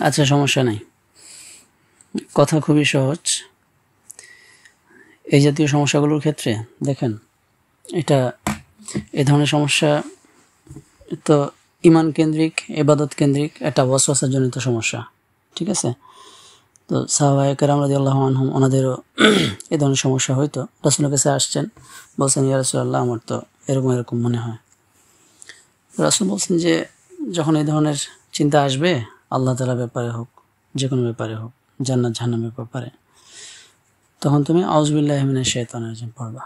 আচ্ছা, সমস্যা নাই, কথা খুবই সহজ। এই জাতীয় সমস্যাগুলোর ক্ষেত্রে দেখেন, এই ধরনের সমস্যা তো ইমান কেন্দ্রিক, ইবাদত কেন্দ্রিক একটা ওয়াসওয়াসা জনিত সমস্যা, ঠিক আছে? তো সাহাবায়ে কেরাম রাদিয়াল্লাহু আনহুম ওনাদেরও এই ধরনের সমস্যা হয়তো, রাসূলের কাছে আসছেন, বলছেন ইয়া রাসূলুল্লাহ আমার তো এরকম মনে হয়। রাসূল বলছেন যে যখন এই ধরনের চিন্তা আসবে, আল্লাহ তাআলার ব্যাপারে হোক, যে কোনো ব্যাপারে হোক, জান্নাত জাহান্নামের ব্যাপারে, তখন তুমি আউযু বিল্লাহি মিনাশ শাইতানির রাজিম পড়বা।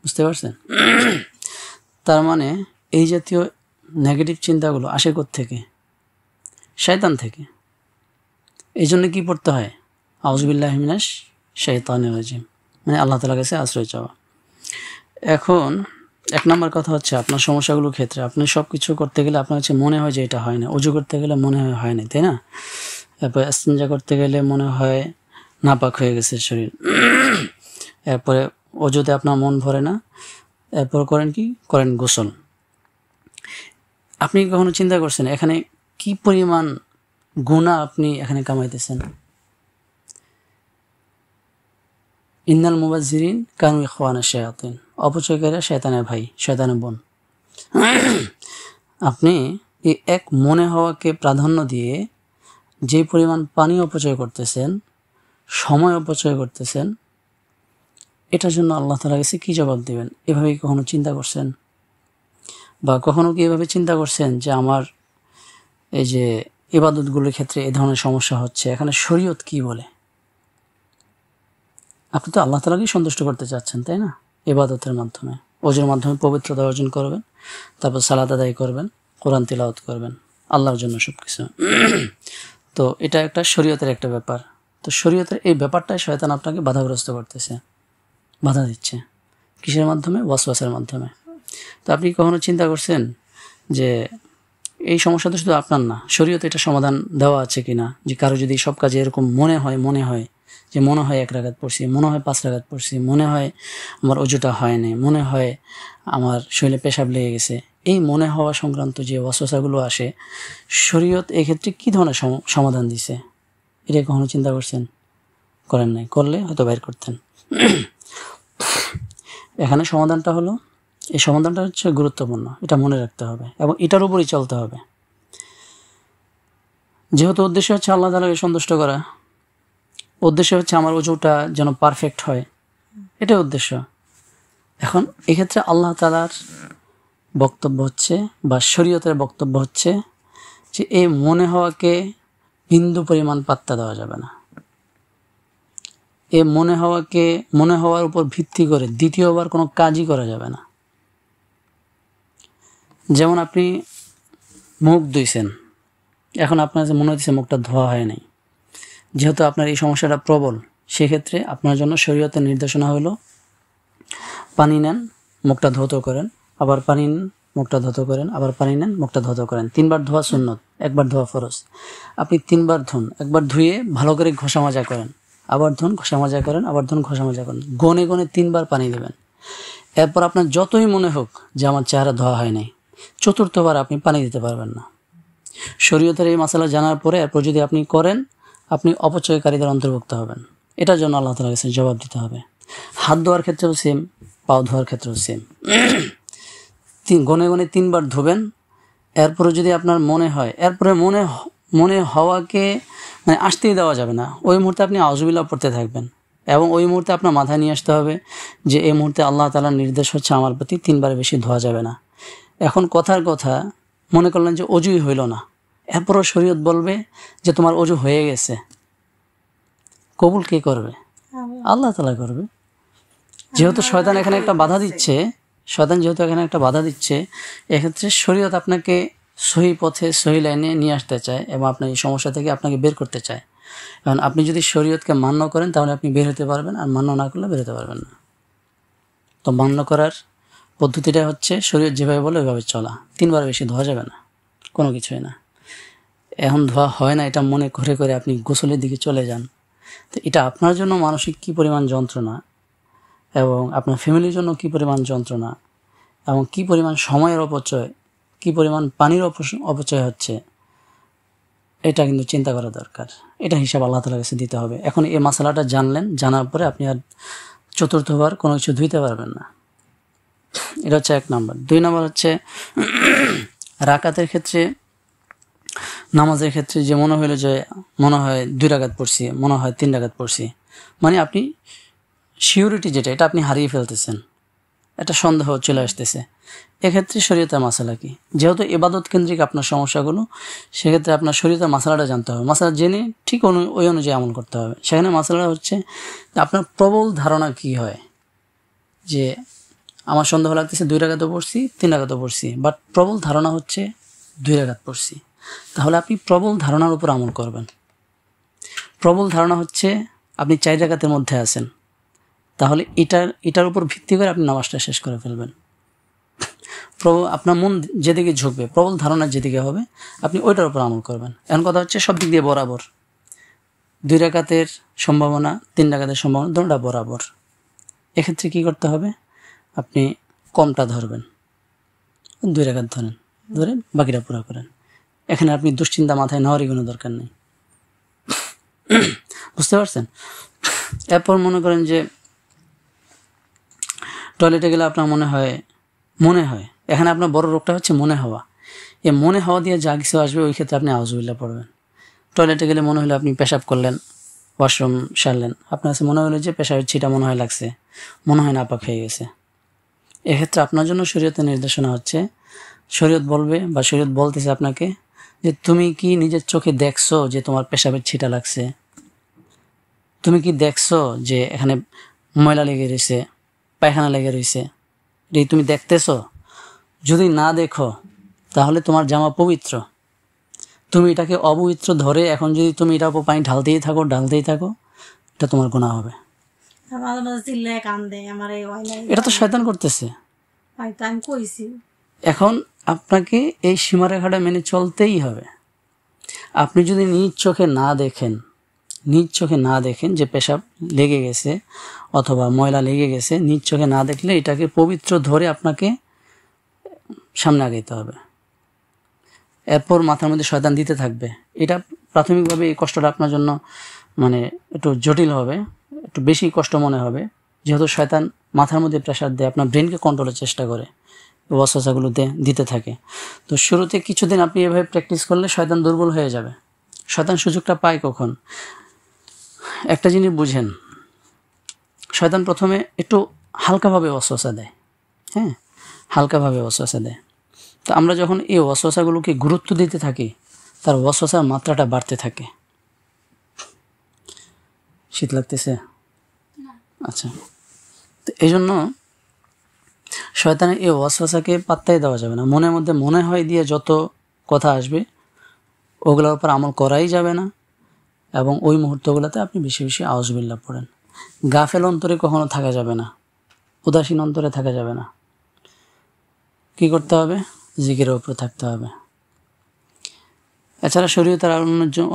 বুঝতে পারছেন? তার মানে এই জাতীয় নেগেটিভ চিন্তাগুলো আসে কোত্থেকে? শয়তান থেকে। এই জন্য কি পড়তে হয়? আউযু বিল্লাহি মিনাশ শাইতানির রাজিম, মানে আল্লাহ তাআলার কাছে আশ্রয় চাওয়া। এখন এক নম্বর কথা হচ্ছে, আপনার সমস্যাগুলোর ক্ষেত্রে আপনি সব কিছু করতে গেলে আপনার কাছে মনে হয় যে এটা হয় না। অজু করতে গেলে মনে হয় না, তাই না? তারপরে ইস্তিনজা করতে গেলে মনে হয় নাপাক হয়ে গেছে শরীর। এরপরে অজুতে আপনার মন ভরে না, এরপর করেন গোসল। আপনি কখনো চিন্তা করছেন এখানে কি পরিমাণ গুনাহ আপনি এখানে কামাইতেছেন? ইন্নাল মুবাজ্জিরিন কানু ইখওয়ানা শায়াতিন, অপচয়কারীরা শয়তানের ভাই, শয়তানের বোন। আপনি এই এক মনে হওয়াকে প্রাধান্য দিয়ে যে পরিমাণ পানি অপচয় করতেছেন, সময় অপচয় করতেছেন, এটার জন্য আল্লাহ তাআলার কাছে কি জবাব দিবেন? এভাবে কখনো চিন্তা করছেন? বা কখনো কি এভাবে চিন্তা করছেন যে আমার এই যে ইবাদতগুলোর ক্ষেত্রে এই ধরনের সমস্যা হচ্ছে, এখানে শরীয়ত কি বলে? আপনি তো আল্লাহ তাআলাকেই সন্তুষ্ট করতে চাচ্ছেন, তাই না? ইবাদতের মাধ্যমে, ওজুর মাধ্যমে পবিত্রতা অর্জন করবেন, তারপর সালাত আদায় করবেন, কোরআন তিলাওয়াত করবেন, আল্লাহর জন্য সবকিছু। তো এটা একটা শরীয়তের একটা ব্যাপার। তো শরীয়তের এই ব্যাপারটাই শয়তান আপনাকে বাধাগ্রস্ত করতেছে, বাধা দিচ্ছে। কিসের মাধ্যমে? ওয়াসওয়াসের মাধ্যমে। তো আপনি কখনো চিন্তা করছেন যে এই সমস্যা তো শুধু আপনার না, শরীয়তে এটা সমাধান দেওয়া আছে কিনা? যে কারো যদি সব কাজে এরকম মনে হয় যে মনে হয় 1 রাকাত পড়ছি, মনে হয় 5 রাকাত পড়ছি, মনে হয় আমার অজুটা হয় নাই, মনে হয় আমার শরীরে পেশাব লেগে গেছে, এই মনে হওয়া সংক্রান্ত যে ওয়াসওয়াসাগুলো আসে, শরীয়ত এক্ষেত্রে কি ধরনের সমাধান দিছে? এটা কখনো চিন্তা করছেন? করেন নাই, করলে হয়তো বাইর করতেন। এখানে সমাধানটা হলো, এই সমাধানটা হচ্ছে গুরুত্বপূর্ণ, এটা মনে রাখতে হবে এবং এটার উপরই চলতে হবে। যেহেতু উদ্দেশ্য হচ্ছে আল্লাহ তাআলাকে সন্তুষ্ট করা, উদ্দেশ্য হচ্ছে আমার ওজুটা যেন পারফেক্ট হয়, এটাই উদ্দেশ্য। এখন এক্ষেত্রে আল্লাহ তাআলার বক্তব্য হচ্ছে, বা শরীয়তের বক্তব্য হচ্ছে যে এই মনে হওয়াকে বিন্দু পরিমাণ পাত্তা দেওয়া যাবে না। এই মনে হওয়ার উপর ভিত্তি করে দ্বিতীয়বার কোনো কাজই করা যাবে না। যেমন আপনি মুখ ধুইছেন, এখন আপনার যে মনে হচ্ছে মুখটা ধোয়া হয় নাই, যেহেতু আপনার এই সমস্যাটা প্রবল, সেক্ষেত্রে আপনার জন্য শরীয়তের নির্দেশনা হলো পানি নেন, মুখটা ধৌত করেন, আবার পানি নেন, মুখটা ধৌত করেন, আবার পানি নেন, মুখটা ধৌত করেন। 3 বার ধোয়া সুন্নত, 1 বার ধোয়া ফরজ। আপনি 3 বার ধুন, 1 বার ধুয়ে ভালো করে ঘষা মাজা করেন, আবার ধুন, ঘষা মাজা করেন, আবার ধুন, ঘষা মাজা করেন। গনে 3 বার পানি দেবেন। এরপর আপনার যতই মনে হোক যে আমার চেহারা ধোয়া হয় নাই, 4র্থবার আপনি পানি দিতে পারবেন না। শরীয়তের এই মাসালা জানার পরে এরপর যদি আপনি করেন, আপনি অপচয়কারীদের অন্তর্ভুক্ত হবেন। এটার জন্য আল্লাহ তাআলার কাছে জবাব দিতে হবে। হাত ধোয়ার ক্ষেত্রেও সেম, পাও ধোয়ার ক্ষেত্রেও সেম। গনে 3 বার ধোবেন। এরপরে যদি আপনার মনে হয়, এরপরে মনে হওয়াকে মানে আসতেই দেওয়া যাবে না। ওই মুহূর্তে আপনি আউযুবিল্লাহ পড়তে থাকবেন এবং ওই মুহূর্তে আপনার মাথায় নিয়ে আসতে হবে যে এই মুহূর্তে আল্লাহ তাআলার নির্দেশ হচ্ছে আমার প্রতি 3 বার বেশি ধোয়া যাবে না। এখন কথার কথা মনে করলেন যে অজুই হইল না, এরপরও শরীয়ত বলবে যে তোমার অজু হয়ে গেছে, কবুল কে করবে? আল্লাহ তাআলা করবে। যেহেতু শয়তান এখানে একটা বাধা দিচ্ছে, এক্ষেত্রে শরীয়ত আপনাকে সহি পথে, সহি লাইনে নিয়ে আসতে চায় এবং আপনার এই সমস্যা থেকে আপনাকে বের করতে চায়। কারণ আপনি যদি শরীয়তকে মান্য করেন তাহলে আপনি বের হতে পারবেন, আর মান্য না করলে বের হতে পারবেন না। তো মান্য করার পদ্ধতিটা হচ্ছে শরীয়ত যেভাবে বলে ওইভাবে চলা। 3 বার বেশি ধোয়া যাবে না, কোনো কিছুই না। এখন ধোয়া হয় না এটা মনে করে আপনি গোসলের দিকে চলে যান, তো এটা আপনার জন্য মানসিক কি পরিমাণ যন্ত্রণা, এবং আপনার ফ্যামিলির জন্য কি পরিমাণ যন্ত্রণা, এবং কি পরিমাণ সময়ের অপচয়, কি পরিমাণ পানির অপচয় হচ্ছে, এটা কিন্তু চিন্তা করা দরকার। এটা হিসাব আল্লাহ তাআলার কাছে দিতে হবে। এখন এই মাসালাটা জানলেন, জানার পরে আপনি আর চতুর্থবার কোনো কিছু ধুইতে পারবেন না। এটা হচ্ছে 1 নম্বর। 2 নম্বর হচ্ছে রাকাতের ক্ষেত্রে, নামাজের ক্ষেত্রে যে মনে হলো যে মনে হয় 2 রাকাত পড়ছি, মনে হয় 3 রাকাত পড়ছি, মানে আপনি সিউরিটি যেটা, এটা আপনি হারিয়ে ফেলতেছেন, একটা সন্দেহ চলে আসতেছে। এক্ষেত্রে শরীয়তের মাসালা কি? যেহেতু ইবাদত কেন্দ্রিক আপনার সমস্যাগুলো, সেক্ষেত্রে আপনার শরীয়তের মাসালাটা জানতে হবে। মাসালা জেনে ঠিক ওই অনুযায়ী আমল করতে হবে। সেখানে মাসালা হচ্ছে আপনার প্রবল ধারণা কি হয়, যে আমার সন্দেহ লাগতেছে 2 রাকাতও পড়ছি, 3 রাকাতও পড়ছি, বাট প্রবল ধারণা হচ্ছে 2 রাকাত পড়ছি, তাহলে আপনি প্রবল ধারণার উপর আমল করবেন। প্রবল ধারণা হচ্ছে আপনি 4 রাকাতের মধ্যে আছেন, তাহলে এটার উপর ভিত্তি করে আপনি নামাজটা শেষ করে ফেলবেন। আপনার মন যেদিকে ঝুঁকবে, প্রবল ধারণা যেদিকে হবে, আপনি ওইটার উপর আমল করবেন। এখন কথা হচ্ছে সব দিক দিয়ে বরাবর, 2 রাকাতের সম্ভাবনা, 3 রাকাতের সম্ভাবনা, দুটোটা বরাবর। এক্ষেত্রে কি করতে হবে? আপনি কমটা ধরবেন, 2 রাকাত ধরেন বাকিটা পুরা করেন। এখানে আপনি দুশ্চিন্তা মাথায় নেওয়ারই কোনো দরকার নেই। বুঝতে পারছেন? এরপর মনে করেন যে টয়লেটে গেলে আপনার মনে হয়, এখানে আপনার বড় রোগটা হচ্ছে মনে হওয়া। এই মনে হওয়া দিয়ে যা কিছু আসবে, ওই ক্ষেত্রে আপনি আউযুবিল্লাহ পড়বেন। টয়লেটে গেলে মনে হলো আপনি পেশাব করলেন, ওয়াশরুম সারলেন, আপনার কাছে মনে হলো যে পেশাবের ছিটা মনে হয় লাগছে, মনে হয় নাপাক হয়ে গেছে। এক্ষেত্রে আপনার জন্য শরীয়তের নির্দেশনা হচ্ছে, শরীয়ত বলবে বা শরীয়ত বলতেছে আপনাকে যে তুমি কি নিজের চোখে দেখছো যে তোমার পেশাবের ছিটা লাগছে? তুমি কি দেখছো যে এখানে ময়লা লেগে রয়েছে, পায়খানা লেগে রয়েছে? এই তুমি দেখতেছো? যদি না দেখো তাহলে তোমার জামা পবিত্র। তুমি এটাকে অপবিত্র ধরে এখন যদি তুমি এটার উপর পানি ঢালতেই থাকো, এটা তোমার গুনাহ হবে। এটা তো শয়তান করতেছে। এখন আপনাকে এই সীমারেখাটা মেনে চলতেই হবে। আপনি যদি নিজ চোখে না দেখেন যে পেশাব লেগে গেছে অথবা ময়লা লেগে গেছে, নিজ চোখে না দেখলে এটাকে পবিত্র ধরে আপনাকে সামনে আগাইতে হবে। এরপর মাথার মধ্যে শয়তান দিতে থাকবে। এটা প্রাথমিকভাবে এই কষ্টটা আপনার জন্য মানে একটু জটিল হবে, একটু বেশি কষ্ট মনে হবে, যেহেতু শয়তান মাথার মধ্যে প্রেশার দেয়, আপনার ব্রেনকে কন্ট্রোলের চেষ্টা করে, ওয়াসওয়াসাগুলো দিতে থাকে। তো শুরুতে কিছুদিন আপনি এভাবে প্র্যাকটিস করলে শয়তান দুর্বল হয়ে যাবে। শয়তান সুযোগটা পায় কখন? একটা জিনিস বুঝেন, শয়তান প্রথমে একটু হালকাভাবে ওয়াসওয়াসা দেয়, হ্যাঁ, হালকাভাবে ওয়াসওয়াসা দেয়। তো আমরা যখন এই ওয়াসওয়াসাগুলোকে গুরুত্ব দিতে থাকি, তার ওয়াসওয়াসার মাত্রাটা বাড়তে থাকে। শীত লাগতেছে? আচ্ছা, তো এই জন্য শয়তানের এই ওয়াসওয়াসাকে পাত্তাই দেওয়া যাবে না। মনের মধ্যে মনে হয় দিয়ে যত কথা আসবে, ওগুলোর উপর আমল করাই যাবে না, এবং ওই মুহূর্তগুলোতে আপনি বেশি বেশি আউযুবিল্লাহ পড়েন। গাফেল অন্তরে কখনো থাকা যাবে না, উদাসীন অন্তরে থাকা যাবে না। কি করতে হবে? জিকিরের উপর থাকতে হবে। এছাড়া শরীয়তের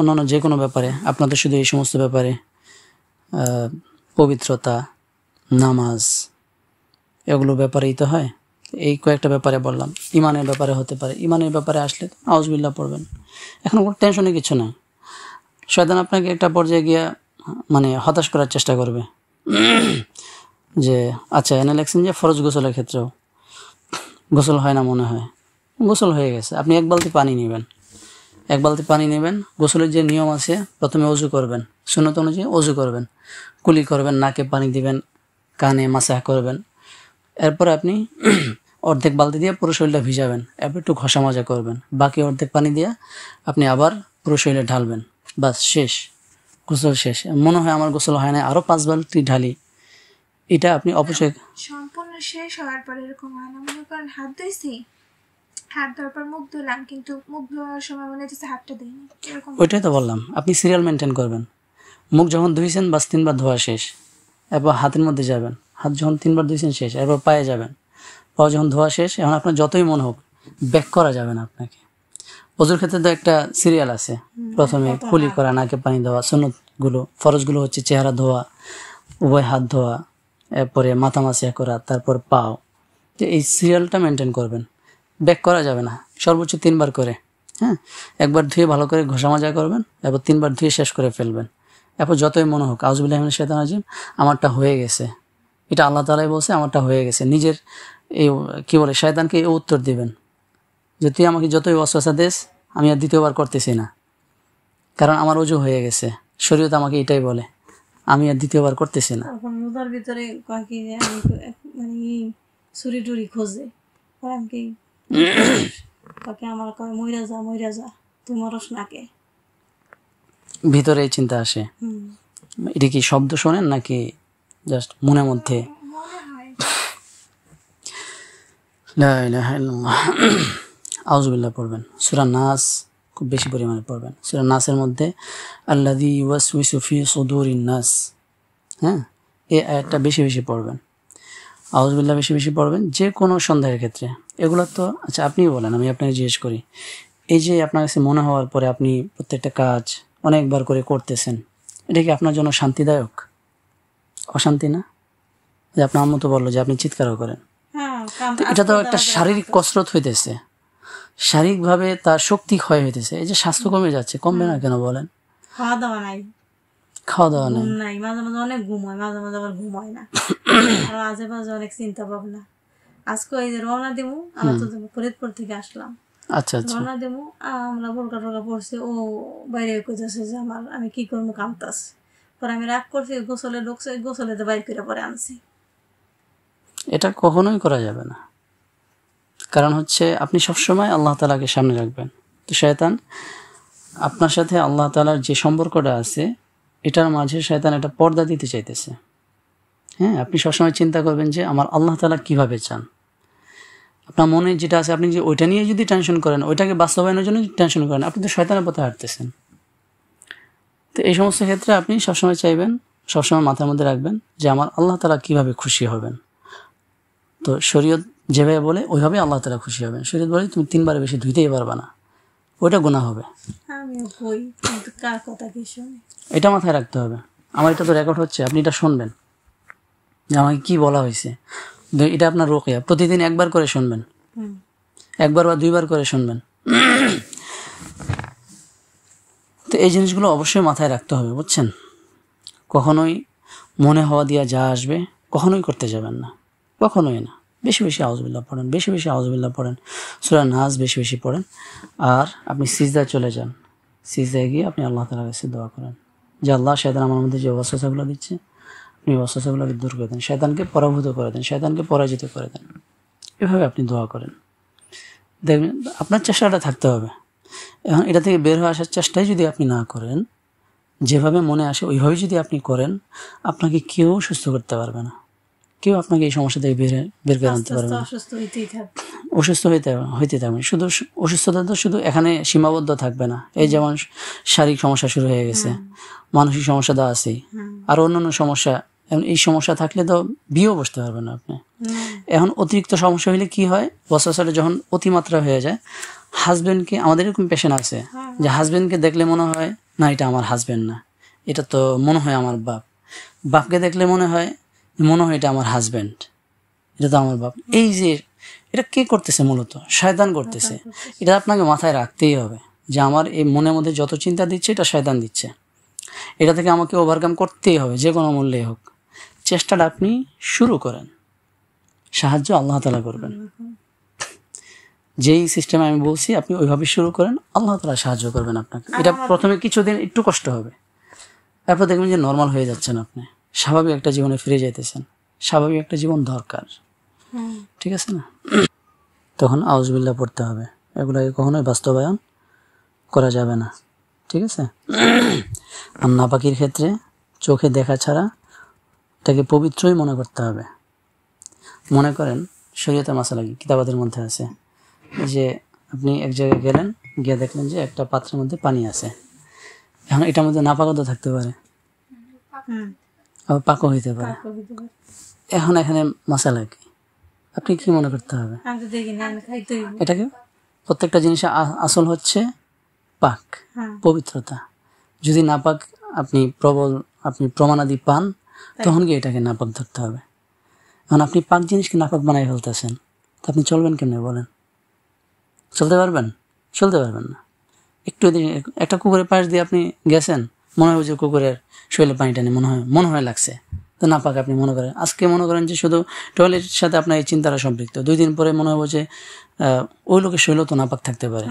অন্যান্য যে কোনো ব্যাপারে, আপনাদের শুধু এই সমস্ত ব্যাপারে পবিত্রতা, নামাজ, এগুলো ব্যাপারেই তো হয়। এই কয়েকটা ব্যাপারে বললাম। ইমানের ব্যাপারে হতে পারে, ইমানের ব্যাপারে আসলে আউযুবিল্লাহ পড়বেন। এখন কোনো টেনশনের কিছু নাই। শয়তান আপনাকে একটা পর্যায়ে গিয়া মানে হতাশ করার চেষ্টা করবে যে আচ্ছা, এনে লেখছেন যে ফরজ গোসলের ক্ষেত্রেও গোসল হয় না, মনে হয় গোসল হয়ে গেছে। আপনি 1 বালতি পানি নেবেন, গোসলের যে নিয়ম আছে, প্রথমে অজু করবেন, সুন্নত অনুযায়ী অজু করবেন, কুলি করবেন, নাকে পানি দিবেন, কানে মাসাহ করবেন। এরপর আপনি অর্ধেক বালতি দিয়ে পুরো শরীরটা ভিজাবেন, এরপর একটু ঘষা মাজা করবেন, বাকি অর্ধেক পানি দিয়ে আপনি আবার পুরো শরীরে ঢালবেন, বাস শেষ, গোসল শেষ। মনে হয় আমার গোসল হয় না, আরো 5 বালতি ঢালি, এটা আপনি অবশ্যই সম্পূর্ণ শেষ হওয়ার পর এরকম হয় না, মনে করেন হাত ধুইছি, হাত ধোয়ার পর মুখ ধুলাম, কিন্তু মুখ ধোয়ার সময় মনে হচ্ছে হাতটা দিইনি, এরকম। ওইটাই তো বললাম, আপনি সিরিয়াল মেনটেন করবেন। মুখ যখন ধুইছেন বাস 3 বার ধোয়া শেষ, এরপর হাতের মধ্যে যাবেন, হাত যখন 3 বার ধুইছেন শেষ, এরপর পায়ে যাবেন, পাও যখন ধোয়া শেষ। এখন আপনার যতই মনে হোক ব্যাক করা যাবে না আপনাকে। অজুর ক্ষেত্রে তো একটা সিরিয়াল আছে, প্রথমে কুলি করা, নাকে পানি দেওয়া, সুন্নতগুলো, ফরজগুলো হচ্ছে চেহারা ধোয়া, উভয় হাত ধোয়া, এরপরে মাথা মাসিয়া করা, তারপর পাও। তো এই সিরিয়ালটা মেনটেন করবেন, ব্যাক করা যাবে না, সর্বোচ্চ 3 বার করে হ্যাঁ, একবার ধুয়ে ভালো করে ঘষা মাজা করবেন, এরপর 3বার ধুয়ে শেষ করে ফেলবেন। এরপর যতই মনে হোক আউযুবিল্লাহি মিনাশ শাইতানির রাজিম, আমারটা হয়ে গেছে, এটা আল্লাহ তাআলাই বলছে আমারটা হয়ে গেছে। নিজের এই কি বলে শয়তানকে এই উত্তর দিবেন যে তুই আমাকে যতই ওয়াসওয়াসা দেস, আমি আর দ্বিতীয়বার করতেছি না, কারণ আমার ওযু হয়ে গেছে। শরীয়ত আমাকে এটাই বলে, আমি আর দ্বিতীয়বার করতেছি না। তখন রোজার ভিতরে কয় কি যে আমি মানে ছুরি টুরি খোঁজে, পরে আমি কি তাকে আমার কয় মইরা যা তুই মরস নাকে। ভিতরে এই চিন্তা আসে। এটা কি শব্দ শোনেন নাকি জাস্ট মনের মধ্যে? মনে হয় লা ইলাহা ইল্লাল্লাহ। আউযুবিল্লাহ পড়বেন, সূরা নাস খুব বেশি পরিমাণে পড়বেন। সূরা নাসের মধ্যে আল্লাযী ইউওয়াসউইসু ফি সুদুরিন নাস, হ্যাঁ, এই আয়াতটা বেশি বেশি পড়বেন। আউযুবিল্লাহ বেশি বেশি পড়বেন যে কোনো সন্দেহের ক্ষেত্রে। এগুলো তো আচ্ছা আপনিই বলেন, আমি আপনাকে জিজ্ঞেস করি, এই যে আপনার কাছে মনে হওয়ার পরে আপনি প্রত্যেকটা কাজ অনেকবার করে করতেছেন, এটা কি আপনার জন্য শান্তিদায়ক? অশান্তি না? যে আপনার আম্মু তো বললো যে আপনি চিৎকারও করেন, তো এটা তো একটা শারীরিক কসরত হইতেছে, শারীরিকভাবে তার শক্তি ক্ষয় হইতেছে। এই যে স্বাস্থ্য কমে যাচ্ছে, কমবে না কেন বলেন? খাওয়া দাওয়া নাই, খাওয়া দাওয়া নেই, ঘুম নাই, মাঝে মাঝে অনেক ঘুম হয়, মাঝে মাঝে আবার ঘুম হয় না, আর আজে বাজে অনেক চিন্তা ভাবনা। আজকে এই যে রওনা দেবো, আমরা তো ফরিদপুর থেকে আসলাম, আচ্ছা আচ্ছা, রওনা দেবো, আমরা বোরকা টোরকা পড়ছি, ও বাইরে কইতেছে যে আমি কি করবো কামতাস। পরে আমি রাগ করছি, গোসলে ঢুকছে, গোসলেতে বাইর করে পরে আনছি। এটা কখনোই করা যাবে না, কারণ হচ্ছে আপনি সবসময় আল্লাহ তাআলাকে সামনে রাখবেন। তো শয়তান আপনার সাথে আল্লাহ তাআলার যে সম্পর্কটা আছে এটার মাঝে শয়তান একটা পর্দা দিতে চাইতেছে। হ্যাঁ, আপনি সবসময় চিন্তা করবেন যে আমার আল্লাহ তাআলা কিভাবে চান। আপনার মনে যেটা আছে আপনি যে ওইটা নিয়ে যদি টেনশন করেন, ওইটাকে বাস্তবায়নের জন্য টেনশন করেন, আপনি তো শয়তানের পথে হাঁটতেছেন। তো এই সমস্ত ক্ষেত্রে আপনি সবসময় চাইবেন, সবসময় মাথার মধ্যে রাখবেন যে আমার আল্লাহ তাআলা কিভাবে খুশি হবেন। তো শরীয়ত যেভাবে বলে ওইভাবে আল্লাহ তাআলা খুশি হবেন। শরীয়ত বলে তুমি 3বারের বেশি ধুইতেই পারবে না, ওইটা গুনাহ হবে। আমিও বই, কিন্তু কার কথা কি শুনি? এটা মাথায় রাখতে হবে। আমার এটা তো রেকর্ড হচ্ছে, আপনি এটা শুনবেন যে আমাকে কি বলা হয়েছে। এটা আপনার রুকিয়া, প্রতিদিন 1বার করে শুনবেন, 1বার বা 2বার করে শুনবেন। তো এই জিনিসগুলো অবশ্যই মাথায় রাখতে হবে, বুঝছেন? কখনোই মনে হওয়া দিয়া যা আসবে কখনোই করতে যাবেন না, কখনোই না। বেশি বেশি আউযুবিল্লাহ পড়েন, বেশি বেশি আউযুবিল্লাহ পড়েন, সূরা নাস বেশি বেশি পড়েন। আর আপনি সিজদায় চলে যান, সিজদায় গিয়ে আপনি আল্লাহ তাআলার কাছে দোয়া করেন যে আল্লাহ, শয়তান আমার মধ্যে যে ওয়াসওয়াসাগুলো দিচ্ছে আপনি ওয়াসওয়াসাগুলোকে দূর করে দেন, শয়তানকে পরাভূত করে দেন, শয়তানকে পরাজিত করে দেন। এভাবে আপনি দোয়া করেন, দেখবেন আপনার চেষ্টাটা থাকতে হবে। এখন এটা থেকে বের হয়ে আসার চেষ্টাই যদি আপনি না করেন, যেভাবে মনে আসে ওইভাবেই যদি আপনি করেন, আপনাকে কেউ সুস্থ করতে পারবে না, কেউ আপনাকে এই সমস্যা থেকে বের করে আনতে পারবে না। অসুস্থ হইতেই থাকবে, অসুস্থ হইতে থাকবে। শুধু অসুস্থতা তো শুধু এখানে সীমাবদ্ধ থাকবে না। এই যেমন শারীরিক সমস্যা শুরু হয়ে গেছে, মানসিক সমস্যা তো আছেই, আর অন্যান্য সমস্যা। এই সমস্যা থাকলে তো বিয়েও বসতে পারবেন না আপনি। এখন অতিরিক্ত সমস্যা হলে কি হয়, ওয়াসওয়াসাটা যখন অতিমাত্রা হয়ে যায়, হাজবেন্ডকে, আমাদের এরকম পেশেন্ট আছে যে হাজবেন্ডকে দেখলে মনে হয় না এটা আমার হাজবেন্ড না, এটা তো মনে হয় আমার বাপ, বাপকে দেখলে মনে হয় এটা আমার হাজবেন্ড, এটা তো আমার বাপ। এই যে এটা কে করতেছে? মূলত শয়তান করতেছে। এটা আপনাকে মাথায় রাখতেই হবে যে আমার এই মনের মধ্যে যত চিন্তা দিচ্ছে এটা শয়তান দিচ্ছে, এটা থেকে আমাকে ওভারকাম করতেই হবে যে কোনো মূল্যেই হোক। চেষ্টাটা আপনি শুরু করেন, সাহায্য আল্লাহ তাআলা করবেন। যেই সিস্টেমে আমি বলছি আপনি ওইভাবে শুরু করেন, আল্লাহ তাআলা সাহায্য করবেন আপনাকে। এটা প্রথমে কিছুদিন একটু কষ্ট হবে, তারপর দেখবেন যে নর্মাল হয়ে যাচ্ছেন, আপনি স্বাভাবিক একটা জীবনে ফিরে যাইতেছেন। স্বাভাবিক একটা জীবন দরকার, ঠিক আছে না? তখন আউযুবিল্লাহ পড়তে হবে, এগুলোকে কখনোই বাস্তবায়ন করা যাবে না, ঠিক আছে? আর নাপাকির ক্ষেত্রে চোখে দেখা ছাড়া এটাকে পবিত্রই মনে করতে হবে। মনে করেন শরীয়তের মাসালা কি কিতাবাদের মধ্যে আছে যে আপনি এক জায়গায় গেলেন, গিয়ে দেখলেন যে একটা পাত্রের মধ্যে পানি আছে। এখন এটার মধ্যে নাপাকতা থাকতে পারে, আবার পাকও হইতে পারে। এখন এখানে মাসালা কি, আপনি কি মনে করতে হবে? এটাকে প্রত্যেকটা জিনিসের আসল হচ্ছে পাক, পবিত্রতা। যদি নাপাক আপনি প্রমাণাদি পান, তখন কি এটাকে নাপাক ধরতে হবে। এখন আপনি পাক জিনিসকে নাপাক বানাই ফেলতেছেন, তো আপনি চলবেন কেমনে বলেন? চলতে পারবেন? চলতে পারবেন না। একটু একটা কুকুরের পাশ দিয়ে আপনি গেছেন, মনে হবে যে কুকুরের শরীরে পানিটা নেই, মনে হয় লাগছে, তো নাপাক আপনি মনে করেন। আজকে মনে করেন যে শুধু টয়লেটের সাথে আপনার এই চিন্তাটা সম্পৃক্ত, 2 দিন পরে মনে হবে যে ওই লোকের শরীরও তো নাপাক থাকতে পারে,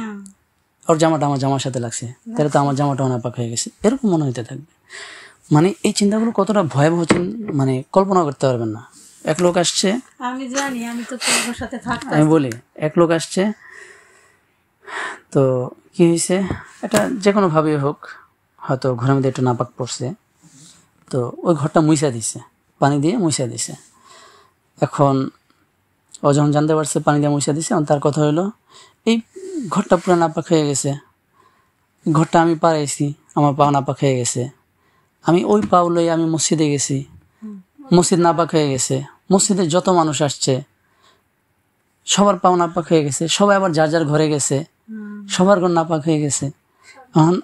ওর জামাটা আমার জামার সাথে লাগছে, তাহলে তো আমার জামাটাও নাপাক হয়ে গেছে, এরকম মনে হতে থাকবে। মানে এই চিন্তাগুলো কতটা ভয়াবহ, মানে কল্পনা করতে পারবেন না। এক লোক আসছে, আমি জানি, আমি তো তোমার সাথে থাকতাম। আমি বলি, এক লোক আসছে, তো কি হয়েছে, এটা যে কোনোভাবেই হোক, হয়তো ঘরের মধ্যে একটু নাপাক পড়ছে, তো ওই ঘরটা মুইসা দিছে, পানি দিয়ে মুইসা দিছে। এখন ও যখন জানতে পারছে পানি দিয়ে মুইসা দিছে, তার কথা হলো এই ঘরটা পুরো নাপাক হয়ে গেছে, ঘরটা আমি পাড়াইছি, আমার পা নাপাক হয়ে গেছে, আমি ওই পাও লই আমি মসজিদে গেছি, মসজিদ নাপাক হয়ে গেছে, মসজিদে যত মানুষ আসছে সবার পাও নাপাক হয়ে গেছে, সবাই আবার যার যার ঘরে গেছে, সবার ঘর নাপাক হয়ে গেছে। এখন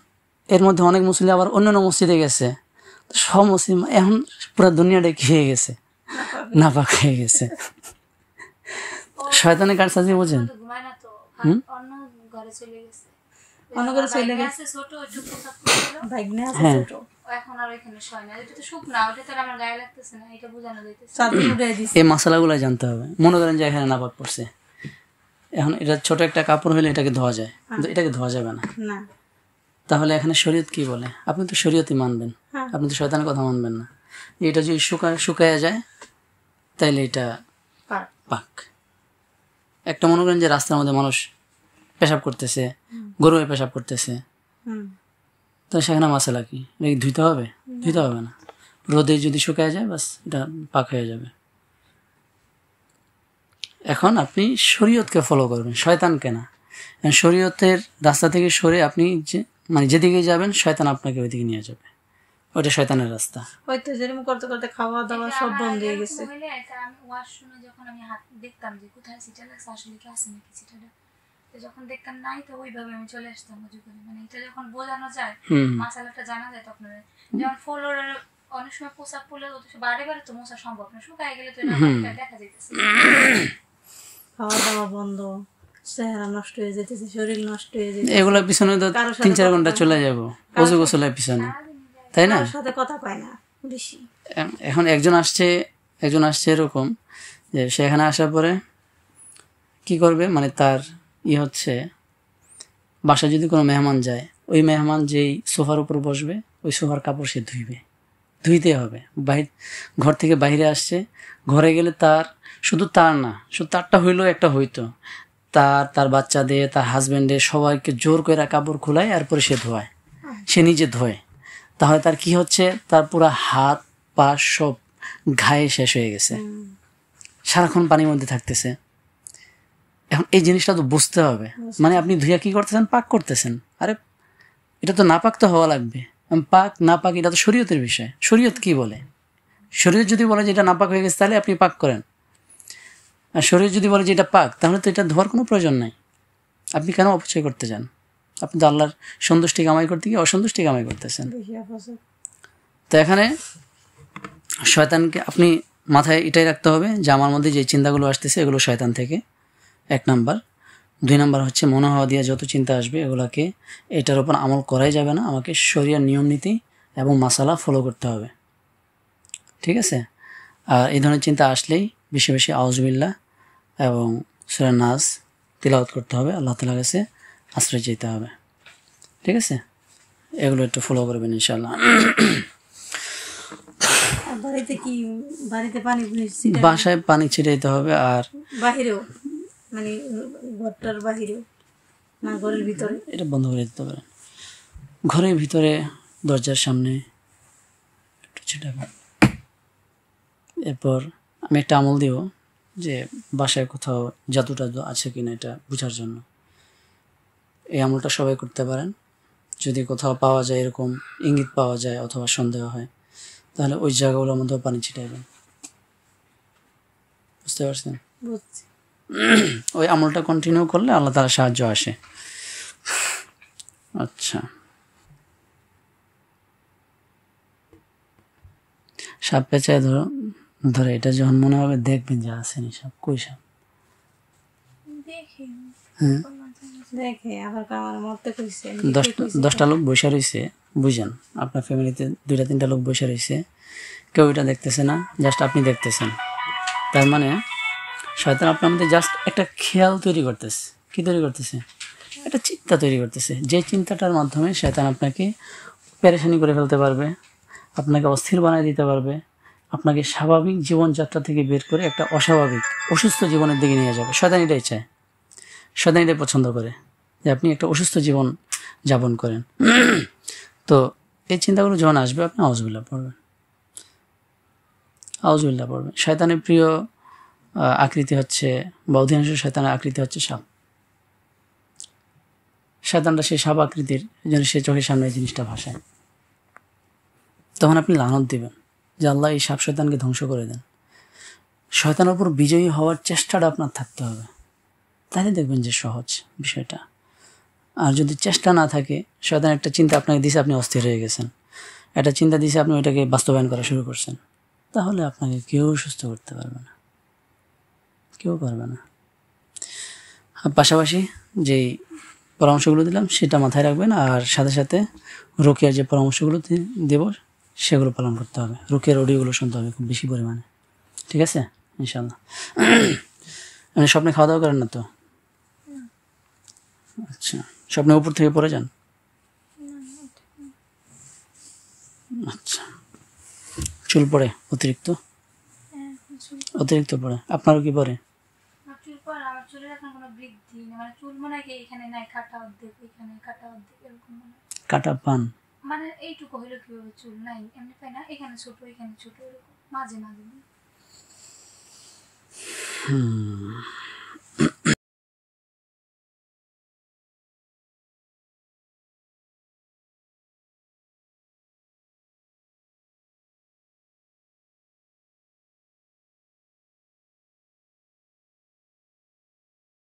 এর মধ্যে অনেক মুসলিম আবার অন্যান্য মসজিদে গেছে, তো সব মুসলিম এখন পুরো দুনিয়াটা কি হয়ে গেছে, নাপাক হয়ে গেছে। শয়তানের কারসাজি বোঝেন? অন্য ঘরে চলে গেছে, ছোট একটু পোশাক পরলো, ভাগ্নে আছে ছোট, এখন আর ওখানে শয় না, এটা তো সুখ না, ওটা তো আমার গায়ে লাগতেছে না, এটা বোঝানো যাইতেছে। চাদর উড়াই দিছে, এই মশলাগুলো জানতে হবে। মনে করেন যে এখানে নাপাক পড়ছে, এখন এটা ছোট একটা কাপড় হলে এটাকে ধোয়া যায়, কিন্তু এটাকে ধোয়া যাবে না। তাহলে এখানে শরীয়ত কি বলে? আপনি তো শরীয়তই মানবেন, আপনি তো শয়তানের কথা মানবেন না। এটা যদি শুকায়া যায় তাইলে এটা পাক। একটা মনে করেন যে রাস্তার মধ্যে মানুষ পেশাব করতেছে, গরু পেশাব করতেছে, তো সেখানে মশলা কি ধুইতে হবে? ধুইতে হবে না, রোদে যদি শুকায় যায় বাস এটা পাক হয়ে যাবে। এখন আপনি শরীয়তকে ফলো করবেন, শয়তানকে না। শরীয়তের রাস্তা থেকে সরে আপনি মানে যেদিকে যাবেন শয়তান আপনাকে ওইদিকে নিয়ে যাবে, ওইটা শয়তানের রাস্তা। হয়তো যেরকম করতে করতে খাওয়া দাওয়া সব বন্ধ হয়ে গেছে। আমি ওয়াশরুমে যখন আমি হাত দেখতাম যে কোথায় সিটা লাগছে, আসলে কি আছে নাকি সিটাটা, তো যখন দেখতাম নাই, তো ওইভাবে আমি চলে আসতাম মজু করে। মানে এটা যখন বোঝানো যায়, মশলাটা জানা যায়, তখন যেমন ফ্লোরের অনেক সময় পোশাক পরলে বারে বারে তো মোছা সম্ভব না, শুকায় গেলে তো এটা দেখা যাইতেছে। খাওয়া দাওয়া বন্ধ, চেহারা নষ্ট হয়ে যেতেছে, শরীর নষ্ট হয়ে যেতেছে, এগুলোর পিছনে তো 3-4 ঘন্টা চলে যাবো অজু গোসলের পিছনে, তাই না? সাথে কথা কয় না বেশি। এখন একজন আসছে এরকম যে সে এখানে আসার পরে কি করবে, মানে তার হচ্ছে বাসায় যদি কোনো মেহমান যায়, ওই মেহমান যেই সোফার উপর বসবে ওই সোফার কাপড় সে ধুইতে হবে। ঘর থেকে বাইরে আসছে, ঘরে গেলে তার শুধু তারটা হইলেও একটা হইতো, তার বাচ্চাদের, তার হাজবেন্ডের সবাইকে জোর করে কাপড় খোলায়, এরপরে সে ধোয়, সে নিজে ধোয়। তাহলে তার কি হচ্ছে, তার পুরা হাত পা সব ঘায়ে শেষ হয়ে গেছে, সারাক্ষণ পানির মধ্যে থাকতেছে। এখন এই জিনিসটা তো বুঝতে হবে, মানে আপনি ধুইয়া কি করতেছেন, পাক করতেছেন। আরে এটা তো নাপাক তো হওয়া লাগবে, পাক না পাক এটা তো শরীয়তের বিষয়। শরীয়ত কি বলে? শরীয়ত যদি বলে যে এটা নাপাক হয়ে গেছে তাহলে আপনি পাক করেন, আর শরীয়ত যদি বলে যে এটা পাক তাহলে তো এটা ধোয়ার কোনো প্রয়োজন নাই। আপনি কেন অপচয় করতে চান? আপনি তো আল্লাহর সন্তুষ্টি কামাই করতে গিয়ে অসন্তুষ্টি কামাই করতেছেন। তো এখানে শয়তানকে আপনি মাথায় এটাই রাখতে হবে যে আমার মধ্যে যে চিন্তাগুলো আসতেছে এগুলো শয়তান থেকে, 1 নাম্বার। 2 নাম্বার হচ্ছে মনে হওয়া দিয়ে যত চিন্তা আসবে এগুলাকে, এটার উপর আমল করাই যাবে না, আমাকে শরিয়ার নিয়ম নীতি এবং মাসালা ফলো করতে হবে, ঠিক আছে? আর এই ধরনের চিন্তা আসলেই বেশি বেশি আউযুবিল্লাহ এবং সূরা নাস তিলাওয়াত করতে হবে, আল্লাহ তাআলার কাছে আশ্রয় যেতে হবে, ঠিক আছে? এগুলো একটু ফলো করবেন ইনশাআল্লাহ। বাসায় পানি ছিটাইতে হবে, আর বাহিরেও, মানে ঘরটার বাহিরেও না, ঘরের ভিতরে এটা বন্ধ করে দিতে পারেন। ঘরের ভিতরে দরজার সামনে একটু ছিটাবেন। এরপর আমি একটা আমল দিব যে বাসায় কোথাও জাদু টাদু আছে কিনা এটা বোঝার জন্য। এই আমলটা সবাই করতে পারেন। যদি কোথাও পাওয়া যায়, এরকম ইঙ্গিত পাওয়া যায় অথবা সন্দেহ হয়, তাহলে ওই জায়গাগুলোর মধ্যে পানি ছিটাইবেন। বুঝতে পারছেন? ওই আমলটা কন্টিনিউ করলে আল্লাহ তাআলার সাহায্য আসে। আচ্ছা, সাপ পেঁচায় ধরে এটা যখন মনে হবে দেখবেন যে আসেনি সাপ। কই সাপ? দেখি হ্যাঁ, দেখে আবার আমার মরতে কইছে 10টা লোক বসে রয়েছে, বুঝেন আপনার ফ্যামিলিতে 2-3টা লোক বসে রয়েছে, কেউ এটা দেখতেছে না, জাস্ট আপনি দেখতেছেন। তার মানে শয়তান আপনার মধ্যে জাস্ট একটা খেয়াল তৈরি করতেছে। কি তৈরি করতেছে? একটা চিন্তা তৈরি করতেছে, যে চিন্তাটার মাধ্যমে শয়তান আপনাকে পেরেশানি করে ফেলতে পারবে, আপনাকে অস্থির বানিয়ে দিতে পারবে, আপনাকে স্বাভাবিক জীবনযাত্রা থেকে বের করে একটা অস্বাভাবিক অসুস্থ জীবনের দিকে নিয়ে যাবে। শয়তান এটাই চায়, শয়তান এটাই পছন্দ করে যে আপনি একটা অসুস্থ জীবন যাপন করেন। তো এই চিন্তাগুলো যখন আসবে আপনি আউযুবিল্লাহ পড়বেন, আউযুবিল্লাহ পড়বেন। শয়তানের প্রিয় আকৃতি হচ্ছে, বা অধিকাংশ শয়তানের আকৃতি হচ্ছে সাপ। শয়তানটা সেই সাপ আকৃতির যেন সে চোখের সামনে এই জিনিসটা ভাসায়। তখন আপনি লানত দিবেন যে আল্লাহ এই সাপ শয়তানকে ধ্বংস করে দেন। শয়তানের উপর বিজয়ী হওয়ার চেষ্টাটা আপনার থাকতে হবে, তাহলে দেখবেন যে সহজ বিষয়টা। আর যদি চেষ্টা না থাকে, শয়তান একটা চিন্তা আপনাকে দিছে, আপনি অস্থির হয়ে গেছেন, একটা চিন্তা দিছে, আপনি ওইটাকে বাস্তবায়ন করা শুরু করছেন, তাহলে আপনাকে কেউ সুস্থ করতে পারবে না, কেউ পারবে না। আর পাশাপাশি যেই পরামর্শগুলো দিলাম সেটা মাথায় রাখবেন, আর সাথে সাথে রুকিয়ার যে পরামর্শগুলো দেব সেগুলো পালন করতে হবে। রুকিয়ার অডিওগুলো শুনতে হবে খুব বেশি পরিমাণে, ঠিক আছে ইনশাল্লাহ। আপনি স্বপ্নে খাওয়া দাওয়া করেন না তো? আচ্ছা, স্বপ্নে উপর থেকে পড়ে যান? আচ্ছা, চুল পড়ে অতিরিক্ত? অতিরিক্ত পড়ে? আপনারও কি পড়ে? চুল পড়ে, আমার চুলের এখন কোনো বৃদ্ধি নেই, মানে চুল মনে হয় এখানে নাই, কাটা অর্ধেক, এখানে কাটা অর্ধেক, এরকম মনে হয়। কাটা পান? মানে এইটুকু হইলো কিভাবে চুল নাই, এমনি পাই না, এখানে ছোট এখানে ছোট, এরকম মাঝে মাঝে।